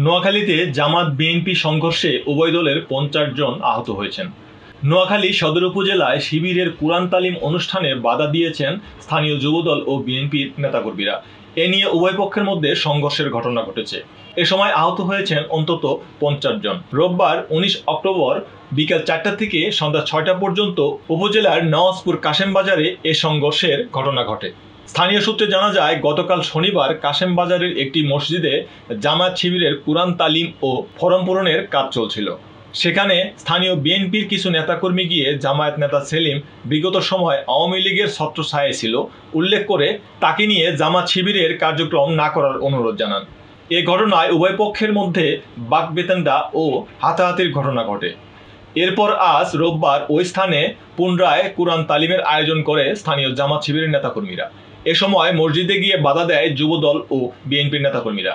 নোয়াখালীতে জামাত বিএনপি সংঘর্ষে উভয় দলের ৫০ জন আহত হয়েছেন। নোয়াখালী সদর উপজেলায় শিবিরের কুরআন তালিম অনুষ্ঠানে বাধা দিয়েছেন স্থানীয় যুবদল ও বিএনপির নেতাকর্মীরা। এ নিয়ে উভয় পক্ষের মধ্যে সংঘর্ষের ঘটনা ঘটেছে। এ সময় আহত হয়েছেন অন্তত ৫০ জন। রোববার ১৯ অক্টোবর বিকেল ৪টা থেকে সন্ধ্যা ৬টা পর্যন্ত উপজেলার নওয়াজপুর কাশেম বাজারে এ সংঘর্ষের ঘটনা ঘটে। স্থানীয় সূত্রে জানা যায়, গতকাল শনিবার কাশেম বাজারের একটি মসজিদে জামাত শিবিরের কুরআন তালিম ও ফরম পূরণের কাজ চলছিল। সেখানে স্থানীয় বিএনপির কিছু নেতাকর্মী গিয়ে জামায়াত নেতা সেলিম বিগত সময় আওয়ামী লীগের ছত্রছায়ায় ছিল উল্লেখ করে তাকে নিয়ে জামাত শিবিরের কার্যক্রম না করার অনুরোধ জানান। এ ঘটনায় উভয় পক্ষের মধ্যে বাকবিতণ্ডা ও হাতাহাতির ঘটনা ঘটে। এরপর আজ রোববার ওই স্থানে পুনরায় কুরআন তালিমের আয়োজন করে স্থানীয় জামাত শিবিরের নেতাকর্মীরা। এ সময় মসজিদে গিয়ে বাধা দেয় যুবদল ও বিএনপির নেতাকর্মীরা।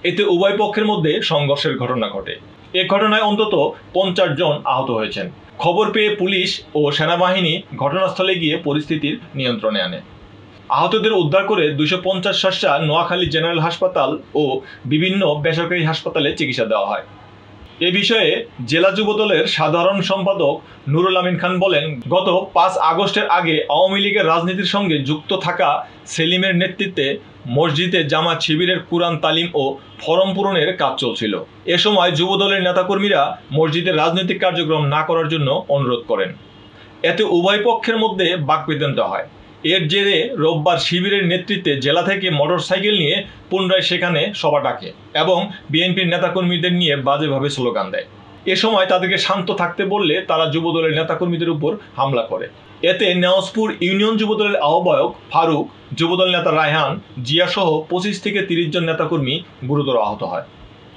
এতে উভয় পক্ষের মধ্যে সংঘর্ষের ঘটনা ঘটে। এ ঘটনায় অন্তত ৫০ জন আহত হয়েছেন। খবর পেয়ে পুলিশ ও সেনাবাহিনী ঘটনাস্থলে গিয়ে পরিস্থিতির নিয়ন্ত্রণে আনে। আহতদের উদ্ধার করে ২৫০ শয্যা নোয়াখালী জেনারেল হাসপাতাল ও বিভিন্ন বেসরকারি হাসপাতালে চিকিৎসা দেওয়া হয়। এ বিষয়ে জেলা যুবদলের সাধারণ সম্পাদক নুরুল আমিন খান বলেন, গত ৫ আগস্টের আগে আওয়ামী লীগের রাজনীতির সঙ্গে যুক্ত থাকা সেলিমের নেতৃত্বে মসজিদে জামাত শিবিরের কুরআন তালিম ও ফরম পূরণের কাজ চলছিল। এ সময় যুবদলের নেতাকর্মীরা মসজিদের রাজনৈতিক কার্যক্রম না করার জন্য অনুরোধ করেন। এতে উভয় পক্ষের মধ্যে বাকবিতণ্ডা হয়। এর জেরে রোববার শিবিরের নেতৃত্বে জেলা থেকে মোটরসাইকেল নিয়ে পুনরায় সেখানে সভা ডাকে এবং বিএনপির নেতাকর্মীদের নিয়ে বাজেভাবে স্লোগান দেয়। এ সময় তাদেরকে শান্ত থাকতে বললে তারা যুবদলের নেতাকর্মীদের উপর হামলা করে। এতে নওয়াজপুর ইউনিয়ন যুবদলের আহ্বায়ক ফারুক, যুবদল নেতা রায়হান, জিয়াসহ ২৫ থেকে ৩০ জন নেতাকর্মী গুরুতর আহত হয়।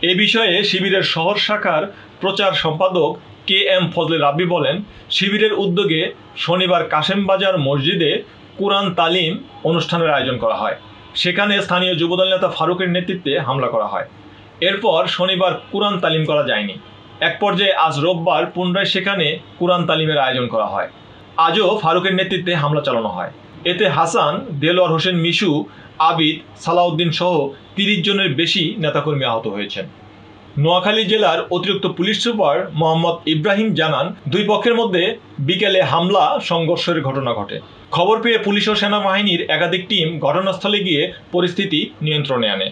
এ বিষয়ে শিবিরের শহর শাখার প্রচার সম্পাদক KM ফজলে রাব্বি বলেন, শিবিরের উদ্যোগে শনিবার কাশেম বাজার মসজিদে কুরআন তালিম অনুষ্ঠানের আয়োজন করা হয়। সেখানে স্থানীয় যুবদল নেতা ফারুকের নেতৃত্বে হামলা করা হয়। এরপর শনিবার কুরআন তালিম করা যায়নি। এক পর্যায়ে আজ রোববার পুনরায় সেখানে কুরআন তালিমের আয়োজন করা হয়। আজও ফারুকের নেতৃত্বে হামলা চালানো হয়। এতে হাসান, দেলোয়ার হোসেন মিশু, আবিদ, সালাউদ্দিন সহ ৩০ জনের বেশি নেতাকর্মী আহত হয়েছেন। নোয়াখালী জেলার অতিরিক্ত পুলিশ সুপার মোহাম্মদ ইব্রাহিম জানান, দুই পক্ষের মধ্যে বিকেলে হামলা সংঘর্ষের ঘটনা ঘটে। খবর পেয়ে পুলিশ ও সেনাবাহিনীর একাধিক টিম ঘটনাস্থলে গিয়ে পরিস্থিতি নিয়ন্ত্রণে আনে।